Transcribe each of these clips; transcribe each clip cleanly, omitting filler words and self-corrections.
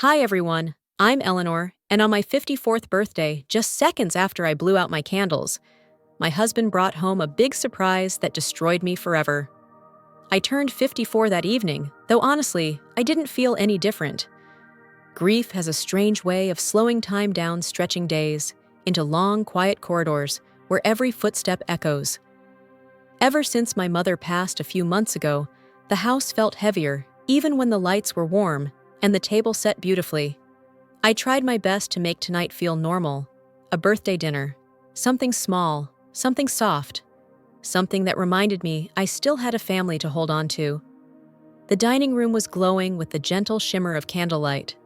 Hi everyone, I'm Eleanor, and on my 54th birthday, just seconds after I blew out my candles, my husband brought home a big surprise that destroyed me forever. I turned 54 that evening, though honestly, I didn't feel any different. Grief has a strange way of slowing time down, stretching days into long, quiet corridors where every footstep echoes. Ever since my mother passed a few months ago, the house felt heavier, even when the lights were warm and the table set beautifully. I tried my best to make tonight feel normal, a birthday dinner, something small, something soft, something that reminded me I still had a family to hold on to. The dining room was glowing with the gentle shimmer of candlelight.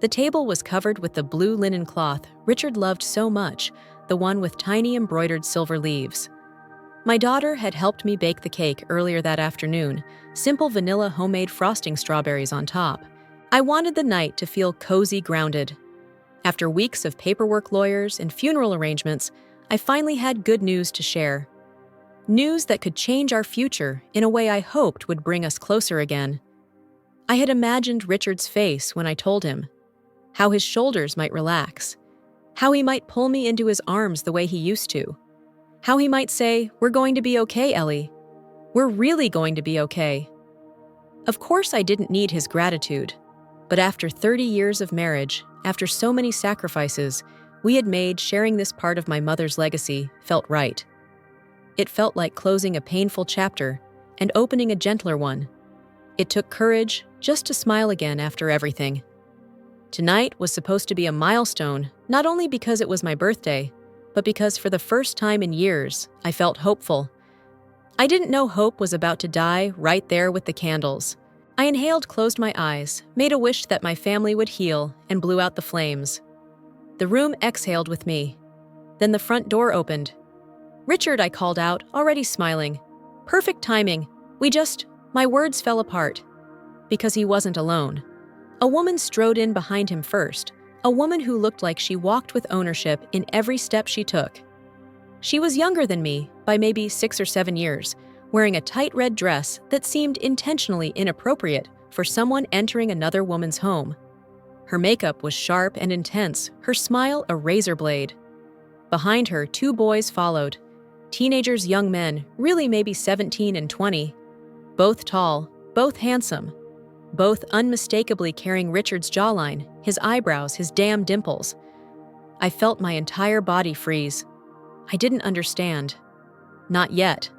The table was covered with the blue linen cloth Richard loved so much, the one with tiny embroidered silver leaves. My daughter had helped me bake the cake earlier that afternoon, simple vanilla homemade frosting strawberries on top. I wanted the night to feel cozy, grounded. After weeks of paperwork, lawyers, and funeral arrangements, I finally had good news to share. News that could change our future in a way I hoped would bring us closer again. I had imagined Richard's face when I told him, how his shoulders might relax, how he might pull me into his arms the way he used to, how he might say, "We're going to be okay, Ellie. We're really going to be okay." Of course, I didn't need his gratitude. But after 30 years of marriage, after so many sacrifices we had made, sharing this part of my mother's legacy felt right. It felt like closing a painful chapter and opening a gentler one. It took courage just to smile again after everything. Tonight was supposed to be a milestone, not only because it was my birthday, but because for the first time in years, I felt hopeful. I didn't know hope was about to die right there with the candles. I inhaled, closed my eyes, made a wish that my family would heal, and blew out the flames. The room exhaled with me. Then the front door opened. "Richard," I called out, already smiling. Perfect timing. My words fell apart. Because he wasn't alone. A woman strode in behind him first, a woman who looked like she walked with ownership in every step she took. She was younger than me, by maybe 6 or 7 years, wearing a tight red dress that seemed intentionally inappropriate for someone entering another woman's home. Her makeup was sharp and intense, her smile a razor blade. Behind her, 2 boys followed. Teenagers, young men, really maybe 17 and 20. Both tall, both handsome, both unmistakably carrying Richard's jawline, his eyebrows, his damn dimples. I felt my entire body freeze. I didn't understand. Not yet.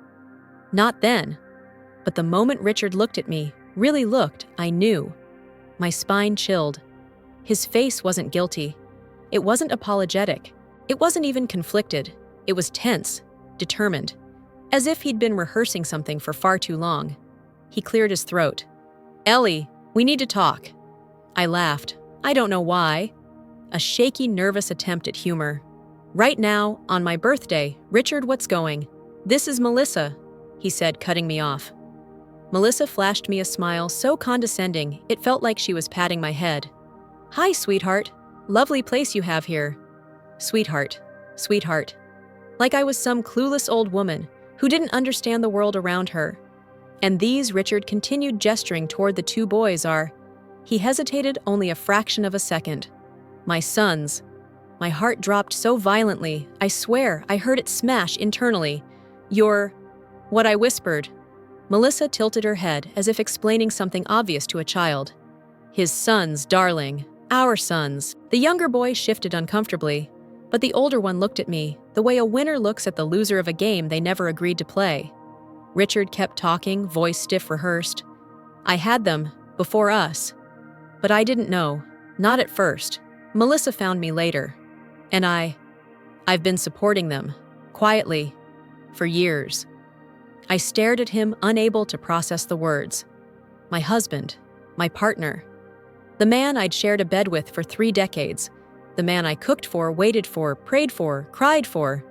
Not then. But the moment Richard looked at me, really looked, I knew. My spine chilled. His face wasn't guilty. It wasn't apologetic. It wasn't even conflicted. It was tense, determined, as if he'd been rehearsing something for far too long. He cleared his throat. "Ellie, we need to talk." I laughed. I don't know why. A shaky, nervous attempt at humor. "Right now, on my birthday, Richard, what's going?" "This is Melissa," he said, cutting me off. Melissa flashed me a smile so condescending it felt like she was patting my head. "Hi, sweetheart. Lovely place you have here." Sweetheart. Sweetheart. Like I was some clueless old woman who didn't understand the world around her. "And these," Richard continued, gesturing toward the 2 boys, "are..." He hesitated only a fraction of a second. "My sons." My heart dropped so violently, I swear I heard it smash internally. "You're..." What I whispered. Melissa tilted her head as if explaining something obvious to a child. "His sons, darling. Our sons." The younger boy shifted uncomfortably, but the older one looked at me, the way a winner looks at the loser of a game they never agreed to play. Richard kept talking, voice stiff, rehearsed. "I had them, before us. But I didn't know. Not at first. Melissa found me later. And I've been supporting them, quietly, for years." I stared at him, unable to process the words. My husband, my partner, the man I'd shared a bed with for 3 decades, the man I cooked for, waited for, prayed for, cried for,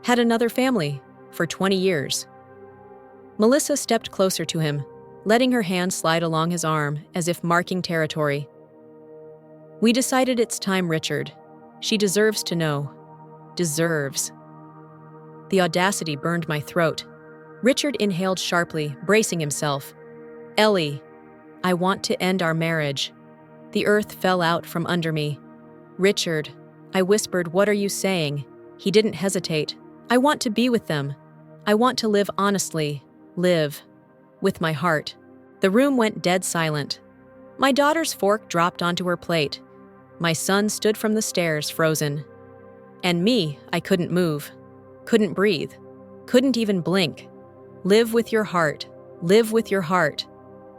had another family for 20 years. Melissa stepped closer to him, letting her hand slide along his arm as if marking territory. "We decided it's time, Richard. She deserves to know. Deserves." The audacity burned my throat. Richard inhaled sharply, bracing himself. "Ellie, I want to end our marriage." The earth fell out from under me. "Richard," I whispered, "what are you saying?" He didn't hesitate. "I want to be with them. I want to live honestly, live with my heart." The room went dead silent. My daughter's fork dropped onto her plate. My son stood from the stairs, frozen. And me, I couldn't move, couldn't breathe, couldn't even blink. Live with your heart, live with your heart.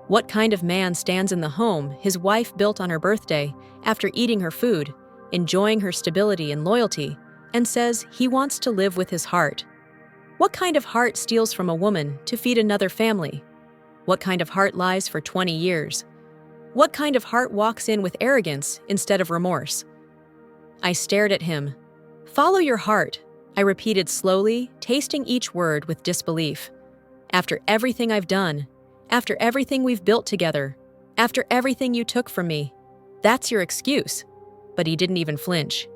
What kind of man stands in the home his wife built on her birthday after eating her food, enjoying her stability and loyalty, and says he wants to live with his heart? What kind of heart steals from a woman to feed another family? What kind of heart lies for 20 years? What kind of heart walks in with arrogance instead of remorse? I stared at him. "Follow your heart," I repeated slowly, tasting each word with disbelief. "After everything I've done, after everything we've built together, after everything you took from me, that's your excuse." But he didn't even flinch.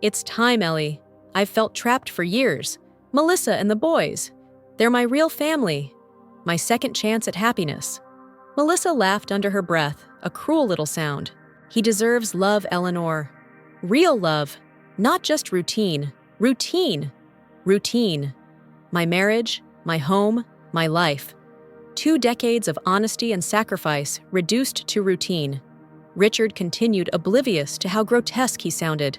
"It's time, Ellie. I've felt trapped for years. Melissa and the boys. They're my real family. My second chance at happiness." Melissa laughed under her breath, a cruel little sound. "He deserves love, Eleanor. Real love, not just routine. Routine. Routine. My marriage, my home, my life. 2 decades of honesty and sacrifice reduced to routine." Richard continued, oblivious to how grotesque he sounded.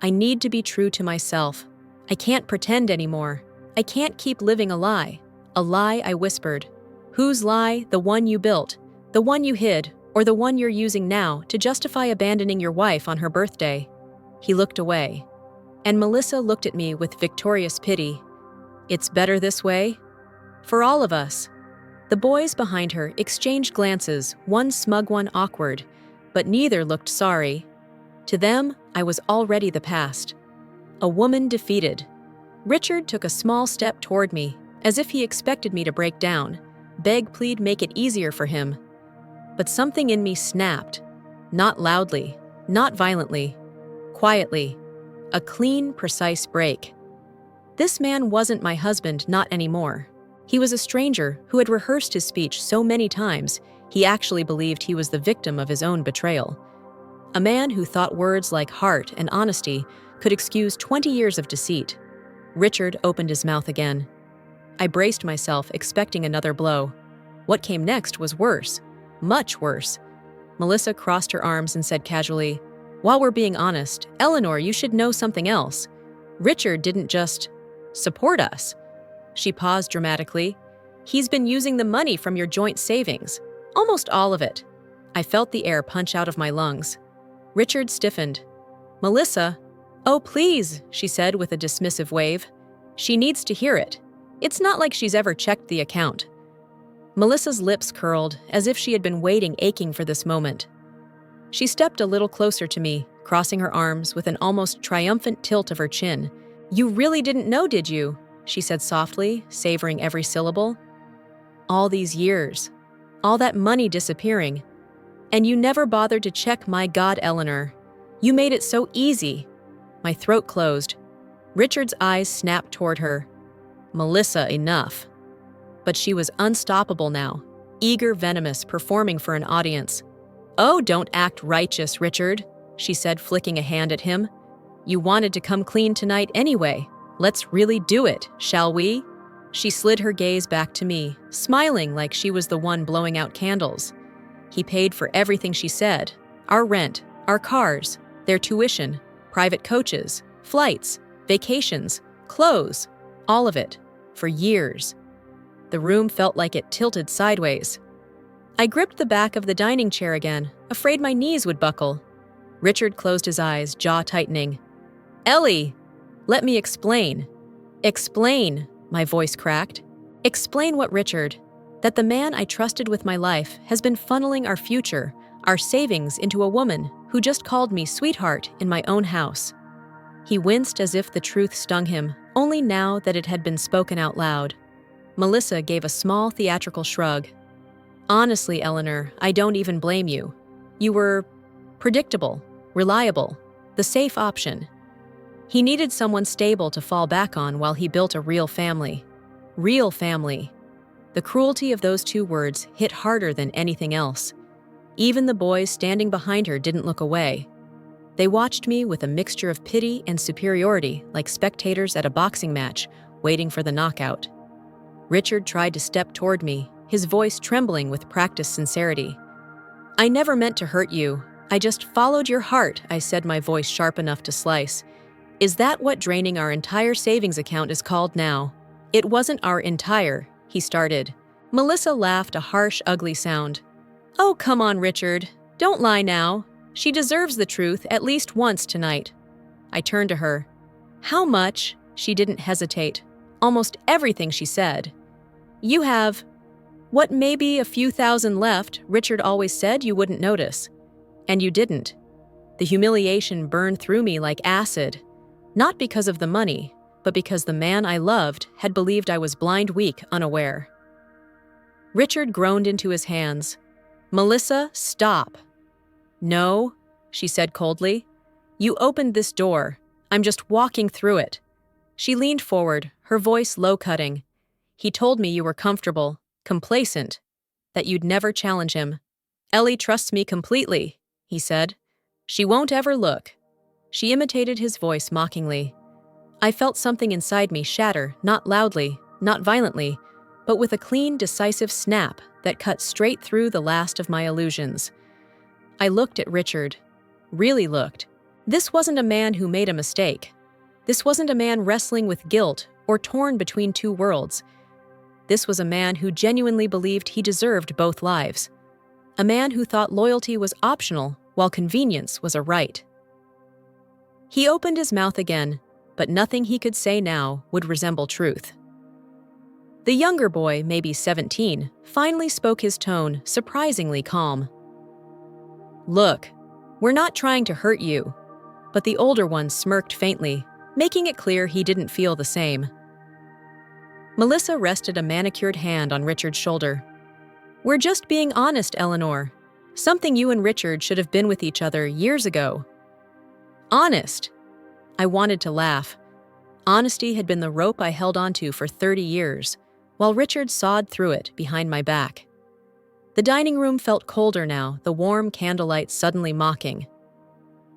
"I need to be true to myself. I can't pretend anymore. I can't keep living a lie." "A lie," I whispered. "Whose lie? The one you built, the one you hid, or the one you're using now to justify abandoning your wife on her birthday?" He looked away. And Melissa looked at me with victorious pity. "It's better this way? For all of us." The boys behind her exchanged glances, one smug, one awkward, but neither looked sorry. To them, I was already the past. A woman defeated. Richard took a small step toward me, as if he expected me to break down, beg, plead, make it easier for him. But something in me snapped. Not loudly, not violently, quietly. A clean, precise break. This man wasn't my husband, not anymore. He was a stranger who had rehearsed his speech so many times, he actually believed he was the victim of his own betrayal. A man who thought words like heart and honesty could excuse 20 years of deceit. Richard opened his mouth again. I braced myself, expecting another blow. What came next was worse, much worse. Melissa crossed her arms and said casually, "While we're being honest, Eleanor, you should know something else. Richard didn't just support us." She paused dramatically. "He's been using the money from your joint savings. Almost all of it." I felt the air punch out of my lungs. Richard stiffened. "Melissa." "Oh, please," she said with a dismissive wave. "She needs to hear it. It's not like she's ever checked the account." Melissa's lips curled, as if she had been waiting, aching for this moment. She stepped a little closer to me, crossing her arms with an almost triumphant tilt of her chin. "You really didn't know, did you?" she said softly, savoring every syllable. "All these years, all that money disappearing, and you never bothered to check. My God, Eleanor. You made it so easy." My throat closed. Richard's eyes snapped toward her. "Melissa, enough." But she was unstoppable now, eager, venomous, performing for an audience. "Oh, don't act righteous, Richard," she said, flicking a hand at him. "You wanted to come clean tonight anyway. Let's really do it, shall we?" She slid her gaze back to me, smiling like she was the one blowing out candles. "He paid for everything," she said. "Our rent, our cars, their tuition, private coaches, flights, vacations, clothes, all of it, for years." The room felt like it tilted sideways. I gripped the back of the dining chair again, afraid my knees would buckle. Richard closed his eyes, jaw tightening. "Ellie, let me explain." "Explain," my voice cracked. "Explain what, Richard? That the man I trusted with my life has been funneling our future, our savings, into a woman who just called me sweetheart in my own house." He winced as if the truth stung him, only now that it had been spoken out loud. Melissa gave a small theatrical shrug. "Honestly, Eleanor, I don't even blame you. You were predictable, reliable, the safe option. He needed someone stable to fall back on while he built a real family. Real family." The cruelty of those 2 words hit harder than anything else. Even the boys standing behind her didn't look away. They watched me with a mixture of pity and superiority, like spectators at a boxing match, waiting for the knockout. Richard tried to step toward me, his voice trembling with practiced sincerity. "I never meant to hurt you. I just followed your heart," I said, my voice sharp enough to slice. "Is that what draining our entire savings account is called now?" "It wasn't our entire," he started. Melissa laughed, a harsh, ugly sound. "Oh, come on, Richard. Don't lie now. She deserves the truth at least once tonight." I turned to her. "How much?" She didn't hesitate. "Almost everything," she said. "You have, what, maybe a few thousand left. Richard always said you wouldn't notice. And you didn't." The humiliation burned through me like acid. Not because of the money, but because the man I loved had believed I was blind, weak, unaware. Richard groaned into his hands. "Melissa, stop." "No," she said coldly. "You opened this door. I'm just walking through it." She leaned forward, her voice low-cutting. "He told me you were comfortable, complacent, that you'd never challenge him. Ellie trusts me completely," he said. "She won't ever look." She imitated his voice mockingly. I felt something inside me shatter, not loudly, not violently, but with a clean, decisive snap that cut straight through the last of my illusions. I looked at Richard. Really looked. This wasn't a man who made a mistake. This wasn't a man wrestling with guilt or torn between two worlds. This was a man who genuinely believed he deserved both lives. A man who thought loyalty was optional while convenience was a right. He opened his mouth again, but nothing he could say now would resemble truth. The younger boy, maybe 17, finally spoke, his tone surprisingly calm. "Look, we're not trying to hurt you." But the older one smirked faintly, making it clear he didn't feel the same. Melissa rested a manicured hand on Richard's shoulder. "We're just being honest, Eleanor. Something you and Richard should have been with each other years ago." "Honest?" I wanted to laugh. Honesty had been the rope I held onto for 30 years, while Richard sawed through it behind my back. The dining room felt colder now, the warm candlelight suddenly mocking.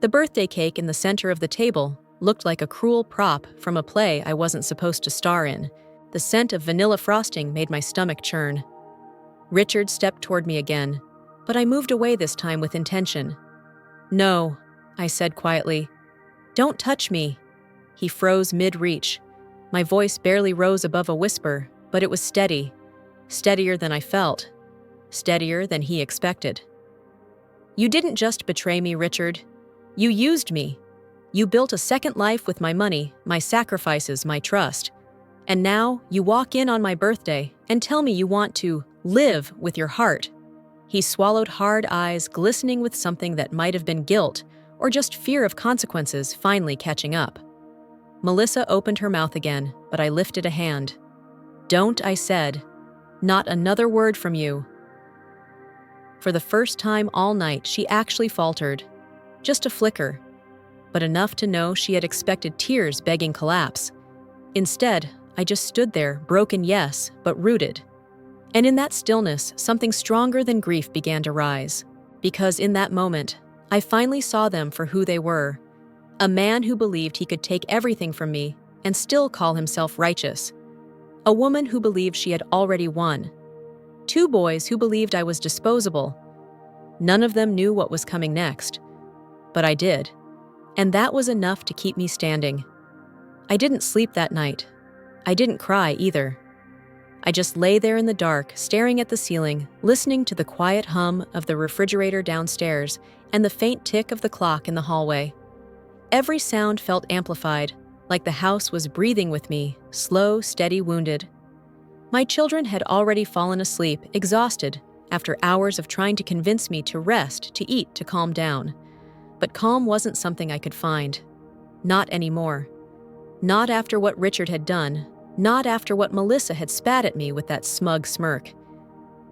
The birthday cake in the center of the table looked like a cruel prop from a play I wasn't supposed to star in. The scent of vanilla frosting made my stomach churn. Richard stepped toward me again, but I moved away this time with intention. "No," I said quietly. "Don't touch me." He froze mid-reach. My voice barely rose above a whisper, but it was steady. Steadier than I felt. Steadier than he expected. "You didn't just betray me, Richard. You used me. You built a second life with my money, my sacrifices, my trust. And now you walk in on my birthday and tell me you want to live with your heart." He swallowed hard, eyes glistening with something that might have been guilt or just fear of consequences finally catching up. Melissa opened her mouth again, but I lifted a hand. "Don't," I said. "Not another word from you." For the first time all night, she actually faltered. Just a flicker, but enough to know she had expected tears begging collapse. Instead, I just stood there, broken, yes, but rooted. And in that stillness, something stronger than grief began to rise. Because in that moment, I finally saw them for who they were. A man who believed he could take everything from me and still call himself righteous. A woman who believed she had already won. Two boys who believed I was disposable. None of them knew what was coming next. But I did. And that was enough to keep me standing. I didn't sleep that night. I didn't cry either. I just lay there in the dark, staring at the ceiling, listening to the quiet hum of the refrigerator downstairs and the faint tick of the clock in the hallway. Every sound felt amplified, like the house was breathing with me, slow, steady, wounded. My children had already fallen asleep, exhausted, after hours of trying to convince me to rest, to eat, to calm down. But calm wasn't something I could find. Not anymore. Not after what Richard had done. Not after what Melissa had spat at me with that smug smirk.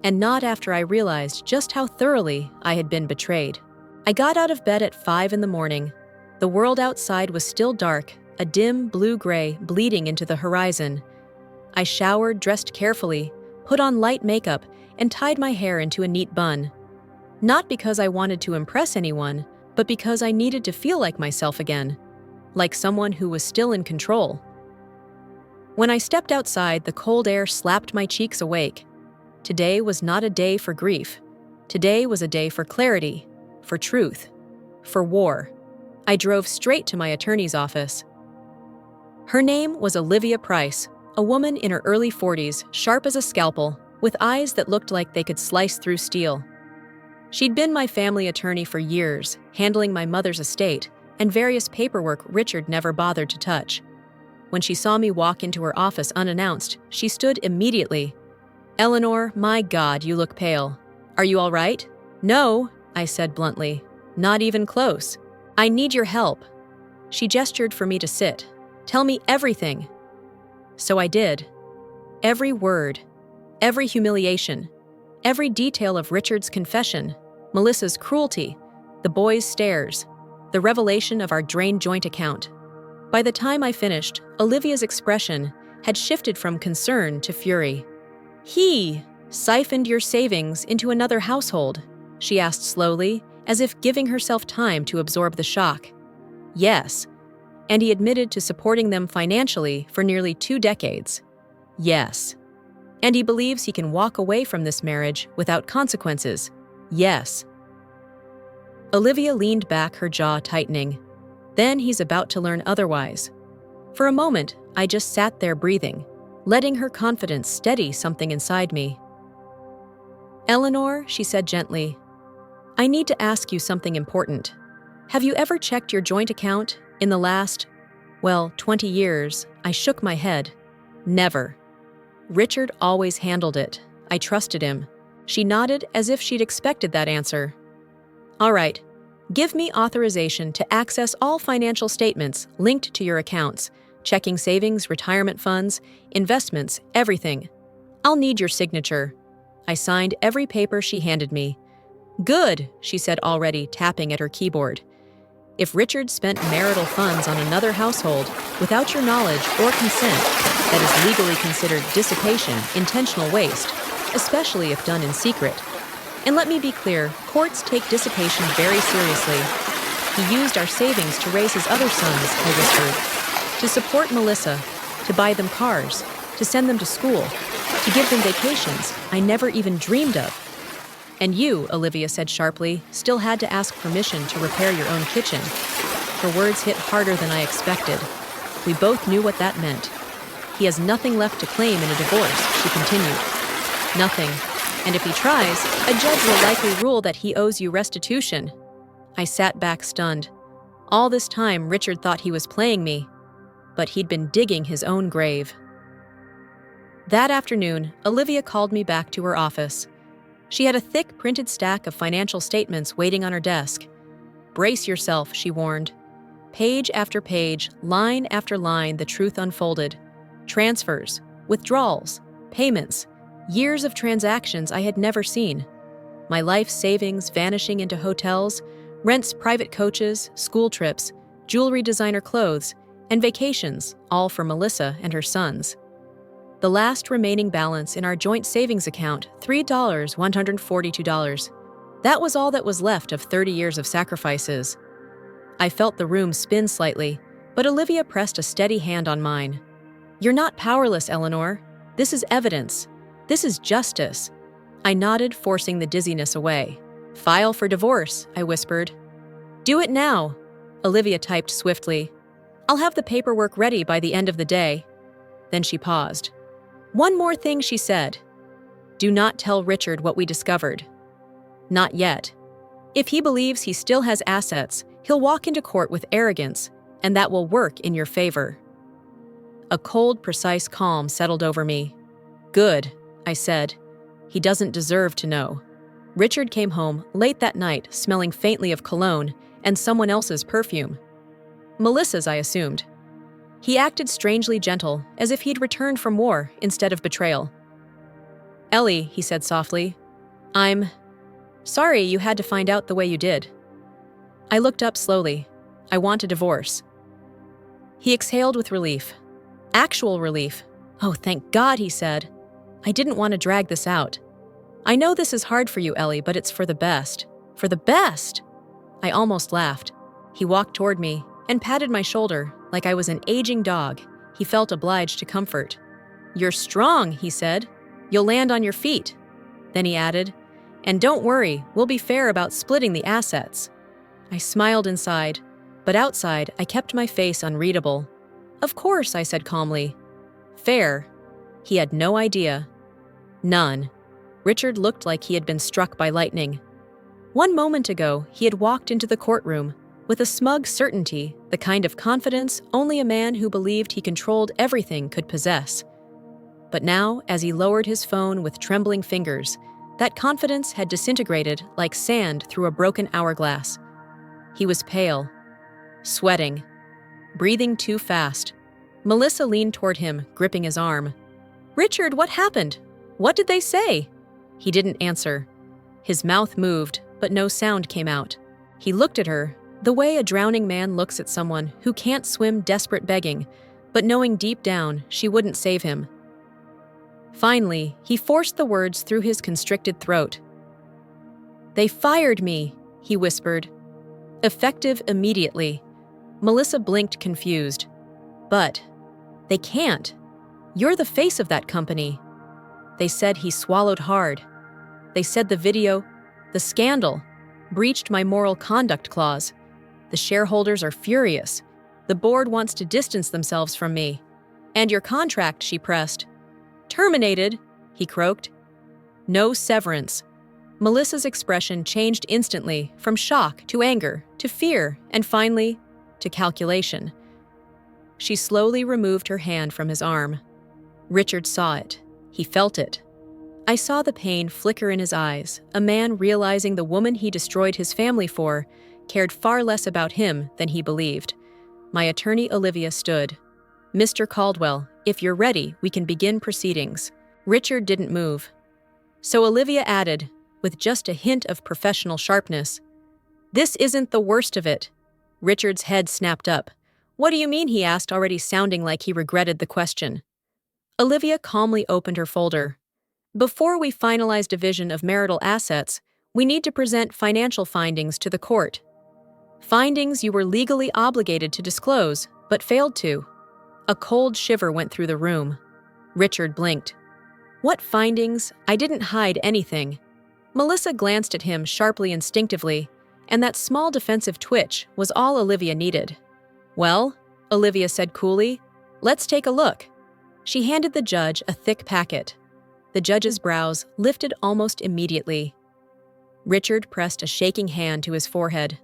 And not after I realized just how thoroughly I had been betrayed. I got out of bed at 5 a.m. The world outside was still dark, a dim blue-gray bleeding into the horizon. I showered, dressed carefully, put on light makeup, and tied my hair into a neat bun. Not because I wanted to impress anyone, but because I needed to feel like myself again, like someone who was still in control. When I stepped outside, the cold air slapped my cheeks awake. Today was not a day for grief. Today was a day for clarity, for truth, for war. I drove straight to my attorney's office. Her name was Olivia Price, a woman in her early 40s, sharp as a scalpel, with eyes that looked like they could slice through steel. She'd been my family attorney for years, handling my mother's estate and various paperwork Richard never bothered to touch. When she saw me walk into her office unannounced, she stood immediately. "Eleanor, my God, you look pale. Are you all right?" "No," I said bluntly. "Not even close. I need your help." She gestured for me to sit. "Tell me everything." So I did. Every word, every humiliation, every detail of Richard's confession, Melissa's cruelty, the boys' stares, the revelation of our drained joint account. By the time I finished, Olivia's expression had shifted from concern to fury. "He siphoned your savings into another household?" she asked slowly, as if giving herself time to absorb the shock. "Yes. And he admitted to supporting them financially for nearly 2 decades. Yes. And he believes he can walk away from this marriage without consequences. Yes." Olivia leaned back, her jaw tightening. Then he's about to learn otherwise. For a moment, I just sat there breathing, letting her confidence steady something inside me. "Eleanor," she said gently, "I need to ask you something important. Have you ever checked your joint account in the last, 20 years?" I shook my head. "Never. Richard always handled it. I trusted him." She nodded as if she'd expected that answer. "All right. Give me authorization to access all financial statements linked to your accounts, checking savings, retirement funds, investments, everything. I'll need your signature." I signed every paper she handed me. "Good," she said, already tapping at her keyboard. "If Richard spent marital funds on another household without your knowledge or consent, that is legally considered dissipation, intentional waste, especially if done in secret. And let me be clear, courts take dissipation very seriously. He used our savings to raise his other sons," I whispered, "to support Melissa, to buy them cars, to send them to school, to give them vacations I never even dreamed of. And you," Olivia said sharply, "still had to ask permission to repair your own kitchen." Her words hit harder than I expected. We both knew what that meant. "He has nothing left to claim in a divorce," she continued. "Nothing. And if he tries, a judge will likely rule that he owes you restitution." I sat back stunned. All this time, Richard thought he was playing me, but he'd been digging his own grave. That afternoon, Olivia called me back to her office. She had a thick printed stack of financial statements waiting on her desk. "Brace yourself," she warned. Page after page, line after line, the truth unfolded. Transfers, withdrawals, payments, years of transactions I had never seen. My life savings vanishing into hotels, rents, private coaches, school trips, jewelry, designer clothes, and vacations, all for Melissa and her sons. The last remaining balance in our joint savings account, $3,142. That was all that was left of 30 years of sacrifices. I felt the room spin slightly, but Olivia pressed a steady hand on mine. "You're not powerless, Eleanor. This is evidence. This is justice." I nodded, forcing the dizziness away. "File for divorce," I whispered. "Do it now," Olivia typed swiftly. "I'll have the paperwork ready by the end of the day." Then she paused. "One more thing," she said. "Do not tell Richard what we discovered." "Not yet. If he believes he still has assets, he'll walk into court with arrogance, and that will work in your favor." A cold, precise calm settled over me. "Good," I said. "He doesn't deserve to know." Richard came home late that night, smelling faintly of cologne and someone else's perfume. Melissa's, I assumed. He acted strangely gentle, as if he'd returned from war instead of betrayal. "Ellie," he said softly, "I'm sorry you had to find out the way you did." I looked up slowly. "I want a divorce." He exhaled with relief. Actual relief. "Oh, thank God," he said. "I didn't want to drag this out. I know this is hard for you, Ellie, but it's for the best." For the best! I almost laughed. He walked toward me and patted my shoulder like I was an aging dog he felt obliged to comfort. "You're strong," he said. "You'll land on your feet." Then he added, "And don't worry, we'll be fair about splitting the assets." I smiled inside, but outside I kept my face unreadable. "Of course," I said calmly. "Fair." He had no idea. None. Richard looked like he had been struck by lightning. 1 moment ago, he had walked into the courtroom with a smug certainty, the kind of confidence only a man who believed he controlled everything could possess. But now, as he lowered his phone with trembling fingers, that confidence had disintegrated like sand through a broken hourglass. He was pale, sweating, breathing too fast. Melissa leaned toward him, gripping his arm. "Richard, what happened? What did they say?" He didn't answer. His mouth moved, but no sound came out. He looked at her, the way a drowning man looks at someone who can't swim, desperate begging, but knowing deep down she wouldn't save him. Finally, he forced the words through his constricted throat. "They fired me," he whispered. "Effective immediately." Melissa blinked, confused. "But they can't. You're the face of that company." They said he swallowed hard. They said the video, the scandal, breached my moral conduct clause. The shareholders are furious. The board wants to distance themselves from me. "And your contract," she pressed. "Terminated," he croaked. "No severance." Melissa's expression changed instantly, from shock to anger to fear and finally to calculation. She slowly removed her hand from his arm. Richard saw it. He felt it. I saw the pain flicker in his eyes, a man realizing the woman he destroyed his family for cared far less about him than he believed. My attorney Olivia stood. "Mr. Caldwell, if you're ready, we can begin proceedings." Richard didn't move. So Olivia added, with just a hint of professional sharpness, "This isn't the worst of it." Richard's head snapped up. "What do you mean?" he asked, already sounding like he regretted the question. Olivia calmly opened her folder. "Before we finalize division of marital assets, we need to present financial findings to the court. Findings you were legally obligated to disclose, but failed to." A cold shiver went through the room. Richard blinked. "What findings? I didn't hide anything." Melissa glanced at him sharply, instinctively, and that small defensive twitch was all Olivia needed. "Well," Olivia said coolly, "let's take a look." She handed the judge a thick packet. The judge's brows lifted almost immediately. Richard pressed a shaking hand to his forehead.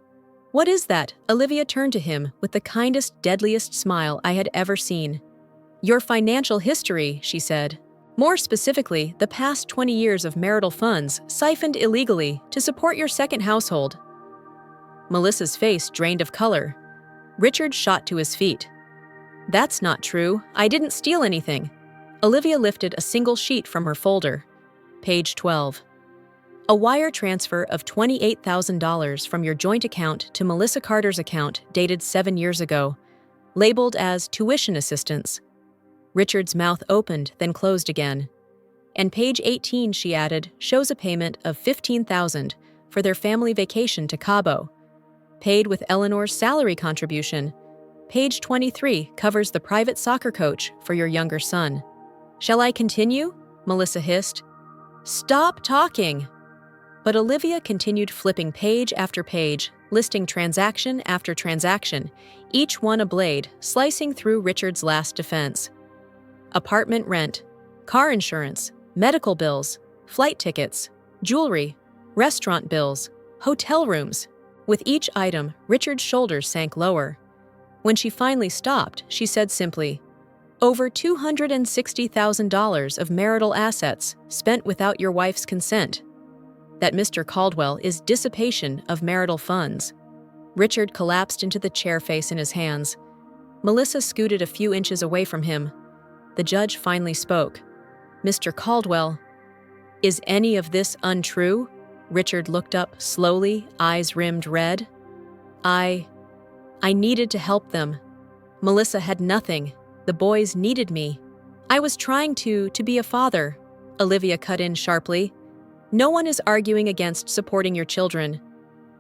"What is that?" Olivia turned to him with the kindest, deadliest smile I had ever seen. "Your financial history," she said. "More specifically, the past 20 years of marital funds siphoned illegally to support your second household." Melissa's face drained of color. Richard shot to his feet. "That's not true. I didn't steal anything." Olivia lifted a single sheet from her folder. Page 12. "A wire transfer of $28,000 from your joint account to Melissa Carter's account dated 7 years ago, labeled as tuition assistance." Richard's mouth opened, then closed again. "And page 18, she added, shows a payment of $15,000 for their family vacation to Cabo, paid with Eleanor's salary contribution. Page 23 covers the private soccer coach for your younger son." "Shall I continue?" Melissa hissed. "Stop talking!" But Olivia continued flipping page after page, listing transaction after transaction, each one a blade, slicing through Richard's last defense. Apartment rent, car insurance, medical bills, flight tickets, jewelry, restaurant bills, hotel rooms. With each item, Richard's shoulders sank lower. When she finally stopped, she said simply, "Over $260,000 of marital assets spent without your wife's consent. That, Mr. Caldwell, is dissipation of marital funds." Richard collapsed into the chair, face in his hands. Melissa scooted a few inches away from him. The judge finally spoke. "Mr. Caldwell, is any of this untrue?" Richard looked up slowly, eyes rimmed red. I needed to help them. Melissa had nothing. The boys needed me. I was trying to be a father." Olivia cut in sharply. "No one is arguing against supporting your children.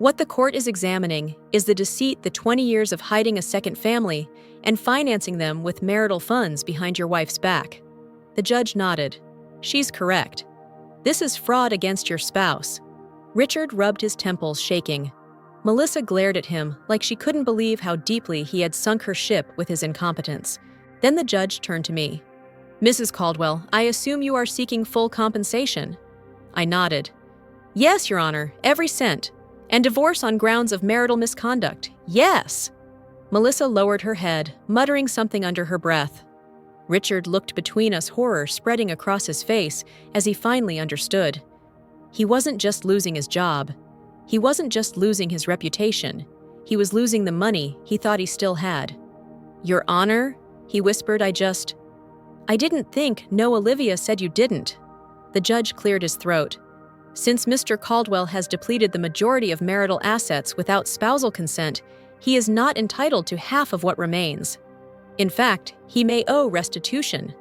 What the court is examining is the deceit, the 20 years of hiding a second family and financing them with marital funds behind your wife's back. The judge nodded. She's correct. This is fraud against your spouse. Richard rubbed his temples, shaking. Melissa glared at him like she couldn't believe how deeply he had sunk her ship with his incompetence. Then the judge turned to me. Mrs. Caldwell, I assume you are seeking full compensation. I nodded. Yes, Your Honor, every cent. And divorce on grounds of marital misconduct. Yes! Melissa lowered her head, muttering something under her breath. Richard looked between us, horror spreading across his face as he finally understood. He wasn't just losing his job. He wasn't just losing his reputation. He was losing the money he thought he still had. Your Honor, he whispered, I didn't think. No, Olivia said you didn't. The judge cleared his throat. Since Mr. Caldwell has depleted the majority of marital assets without spousal consent, he is not entitled to half of what remains. In fact, he may owe restitution.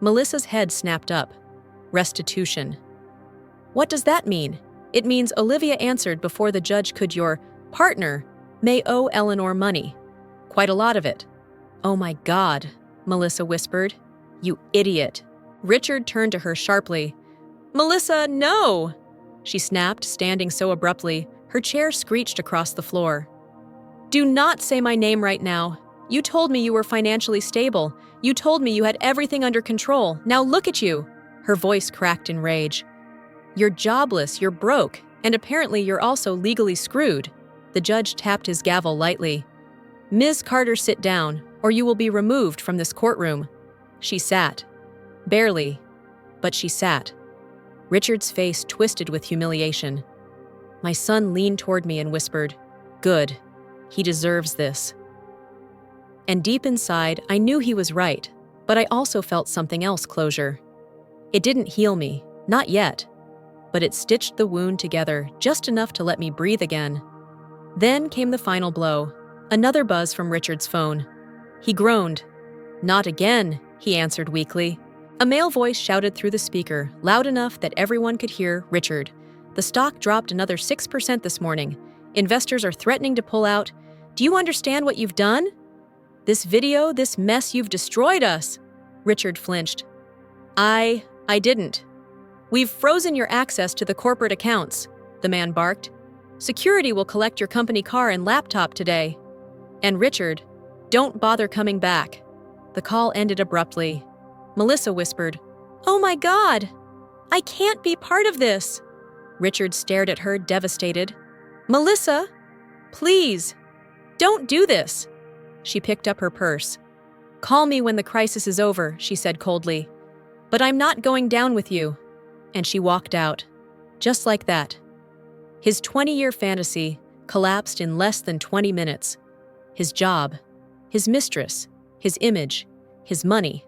Melissa's head snapped up. Restitution. What does that mean? It means Olivia answered before the judge could. Your partner may owe Eleanor money. Quite a lot of it. Oh my God, Melissa whispered. You idiot. Richard turned to her sharply. Melissa, no! She snapped, standing so abruptly, her chair screeched across the floor. Do not say my name right now. You told me you were financially stable. You told me you had everything under control. Now look at you. Her voice cracked in rage. You're jobless, you're broke, and apparently you're also legally screwed. The judge tapped his gavel lightly. Ms. Carter, sit down, or you will be removed from this courtroom. She sat. Barely, but she sat. Richard's face twisted with humiliation. My son leaned toward me and whispered, Good. He deserves this. And deep inside, I knew he was right, but I also felt something else. Closure. It didn't heal me, not yet, but it stitched the wound together just enough to let me breathe again. Then came the final blow, another buzz from Richard's phone. He groaned. Not again, he answered weakly. A male voice shouted through the speaker, loud enough that everyone could hear. Richard, the stock dropped another 6% this morning. Investors are threatening to pull out. Do you understand what you've done? This video, this mess, you've destroyed us. Richard flinched. I didn't. We've frozen your access to the corporate accounts, the man barked. Security will collect your company car and laptop today. And Richard, don't bother coming back. The call ended abruptly. Melissa whispered, Oh my God! I can't be part of this! Richard stared at her, devastated. Melissa, please, don't do this! She picked up her purse. Call me when the crisis is over, she said coldly. But I'm not going down with you. And she walked out. Just like that. His 20-year fantasy collapsed in less than 20 minutes. His job, his mistress, his image, his money,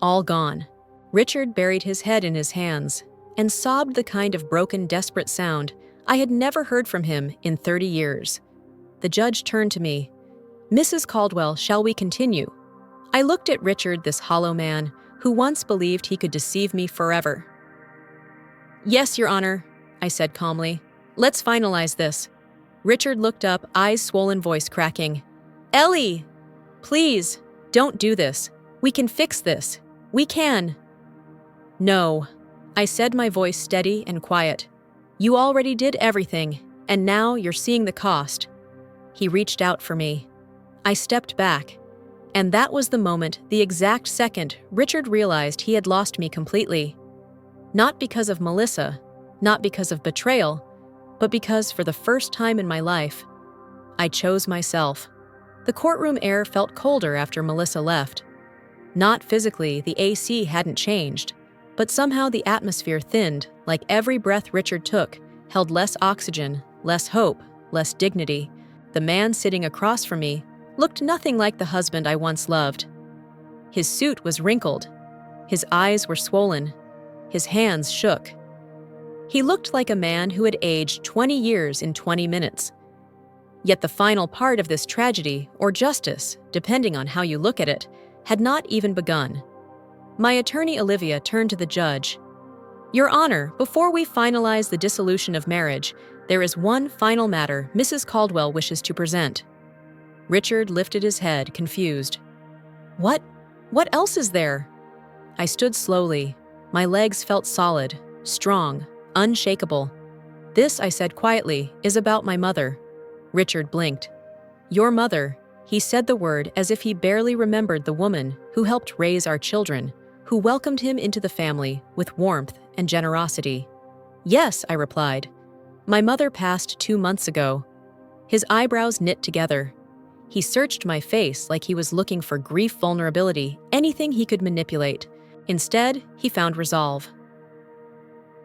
all gone. Richard buried his head in his hands and sobbed the kind of broken, desperate sound I had never heard from him in 30 years. The judge turned to me. Mrs. Caldwell, shall we continue? I looked at Richard, this hollow man who once believed he could deceive me forever. Yes, Your Honor, I said calmly. Let's finalize this. Richard looked up, eyes swollen, voice cracking. Ellie! Please, don't do this. We can fix this. We can. No, I said, my voice steady and quiet. You already did everything, and now you're seeing the cost. He reached out for me. I stepped back, and that was the moment, the exact second, Richard realized he had lost me completely. Not because of Melissa, not because of betrayal, but because for the first time in my life, I chose myself. The courtroom air felt colder after Melissa left. Not physically, the AC hadn't changed, but somehow the atmosphere thinned, like every breath Richard took held less oxygen, less hope, less dignity. The man sitting across from me looked nothing like the husband I once loved. His suit was wrinkled. His eyes were swollen. His hands shook. He looked like a man who had aged 20 years in 20 minutes. Yet the final part of this tragedy, or justice, depending on how you look at it, had not even begun. My attorney Olivia turned to the judge. Your Honor, before we finalize the dissolution of marriage, There is one final matter Mrs. Caldwell wishes to present. Richard lifted his head, confused. What? What else is there? I stood slowly. My legs felt solid, strong, unshakable. This, I said quietly, is about my mother. Richard blinked. Your mother, he said the word as if he barely remembered the woman who helped raise our children, who welcomed him into the family with warmth and generosity. Yes, I replied. My mother passed 2 months ago. His eyebrows knit together. He searched my face like he was looking for grief vulnerability, anything he could manipulate. Instead, he found resolve.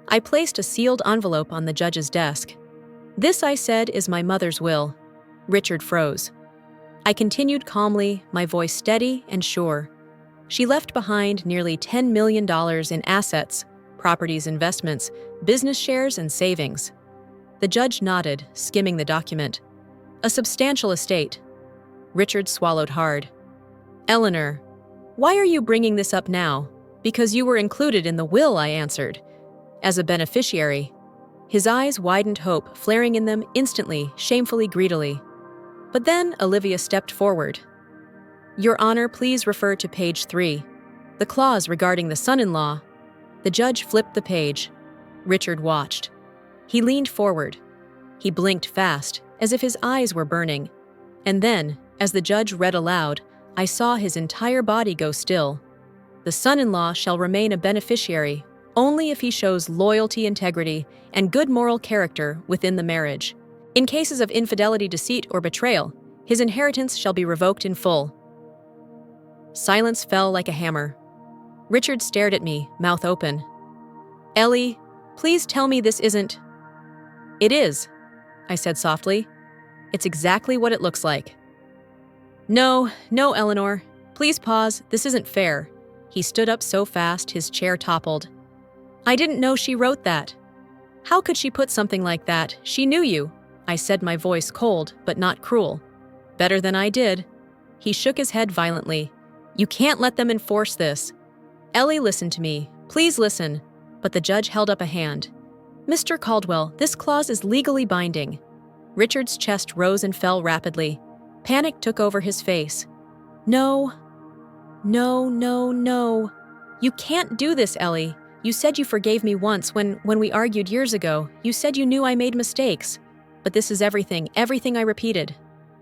I placed a sealed envelope on the judge's desk. This, I said, is my mother's will. Richard froze. I continued calmly, my voice steady and sure. She left behind nearly $10 million in assets, properties, investments, business shares, and savings. The judge nodded, skimming the document. A substantial estate. Richard swallowed hard. Eleanor, why are you bringing this up now? Because you were included in the will, I answered. As a beneficiary. His eyes widened hope, flaring in them instantly, shamefully, greedily. But then Olivia stepped forward. Your Honor, please refer to page 3. The clause regarding the son-in-law. The judge flipped the page. Richard watched. He leaned forward. He blinked fast, as if his eyes were burning. And then, as the judge read aloud, I saw his entire body go still. The son-in-law shall remain a beneficiary only if he shows loyalty, integrity, and good moral character within the marriage. In cases of infidelity, deceit, or betrayal, his inheritance shall be revoked in full. Silence fell like a hammer. Richard stared at me, mouth open. Ellie, please tell me this isn't... It is, I said softly. It's exactly what it looks like. No, Eleanor. Please pause. This isn't fair. He stood up so fast his chair toppled. I didn't know she wrote that. How could she put something like that? She knew you. I said, my voice cold, but not cruel. Better than I did. He shook his head violently. You can't let them enforce this. Ellie, listen to me. Please listen. But the judge held up a hand. Mr. Caldwell, this clause is legally binding. Richard's chest rose and fell rapidly. Panic took over his face. No. You can't do this, Ellie. You said you forgave me once when we argued years ago. You said you knew I made mistakes. But this is everything I repeated.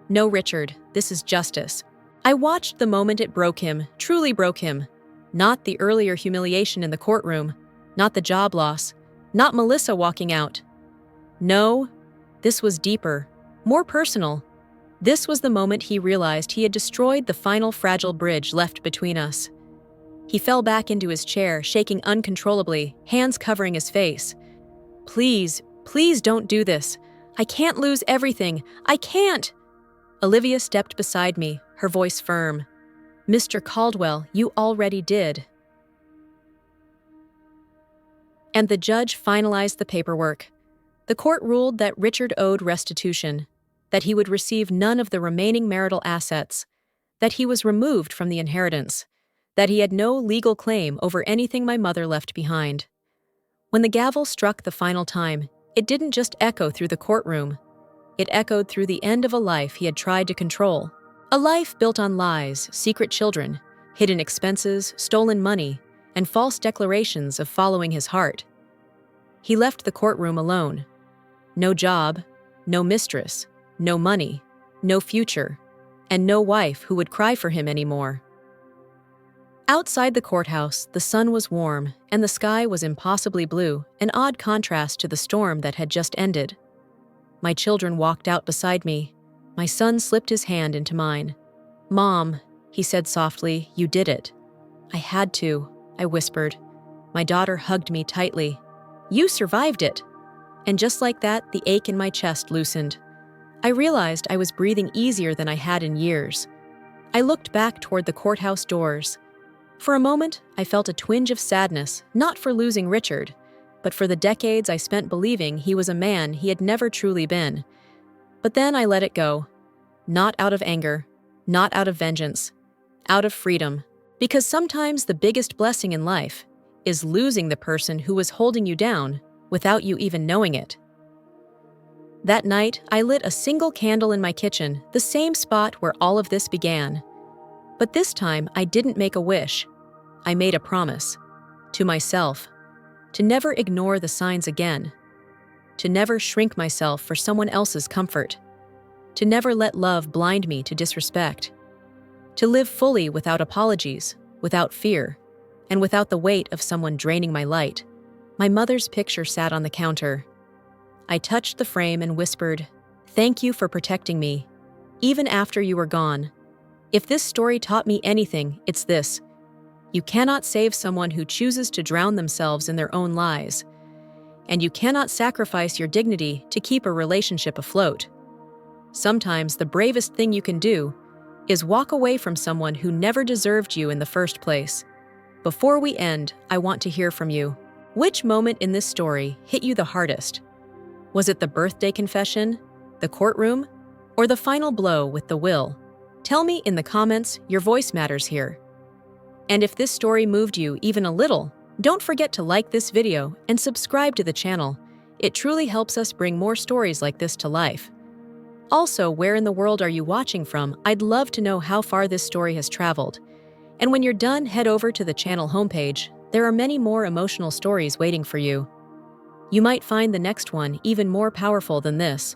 No, Richard, this is justice. I watched the moment it broke him, truly broke him. Not the earlier humiliation in the courtroom, not the job loss, not Melissa walking out. No, this was deeper, more personal. This was the moment he realized he had destroyed the final fragile bridge left between us. He fell back into his chair, shaking uncontrollably, hands covering his face. Please don't do this. I can't lose everything. I can't. Olivia stepped beside me, her voice firm. Mr. Caldwell, you already did. And the judge finalized the paperwork. The court ruled that Richard owed restitution, that he would receive none of the remaining marital assets, that he was removed from the inheritance, that he had no legal claim over anything my mother left behind. When the gavel struck the final time, it didn't just echo through the courtroom. It echoed through the end of a life he had tried to control. A life built on lies, secret children, hidden expenses, stolen money, and false declarations of following his heart. He left the courtroom alone. No job, no mistress, no money, no future, and no wife who would cry for him anymore. Outside the courthouse, the sun was warm, and the sky was impossibly blue, an odd contrast to the storm that had just ended. My children walked out beside me. My son slipped his hand into mine. Mom, he said softly, you did it. I had to, I whispered. My daughter hugged me tightly. You survived it. And just like that, the ache in my chest loosened. I realized I was breathing easier than I had in years. I looked back toward the courthouse doors. For a moment, I felt a twinge of sadness, not for losing Richard, but for the decades I spent believing he was a man he had never truly been. But then I let it go. Not out of anger, not out of vengeance, out of freedom. Because sometimes the biggest blessing in life is losing the person who was holding you down without you even knowing it. That night, I lit a single candle in my kitchen, the same spot where all of this began. But this time, I didn't make a wish. I made a promise. To myself. To never ignore the signs again. To never shrink myself for someone else's comfort. To never let love blind me to disrespect. To live fully without apologies, without fear, and without the weight of someone draining my light. My mother's picture sat on the counter. I touched the frame and whispered, "Thank you for protecting me, even after you were gone." If this story taught me anything, it's this. You cannot save someone who chooses to drown themselves in their own lies. And you cannot sacrifice your dignity to keep a relationship afloat. Sometimes the bravest thing you can do is walk away from someone who never deserved you in the first place. Before we end, I want to hear from you. Which moment in this story hit you the hardest? Was it the birthday confession, the courtroom, or the final blow with the will? Tell me in the comments. Your voice matters here. And if this story moved you even a little, don't forget to like this video and subscribe to the channel. It truly helps us bring more stories like this to life. Also, where in the world are you watching from? I'd love to know how far this story has traveled. And when you're done, head over to the channel homepage. There are many more emotional stories waiting for you. You might find the next one even more powerful than this.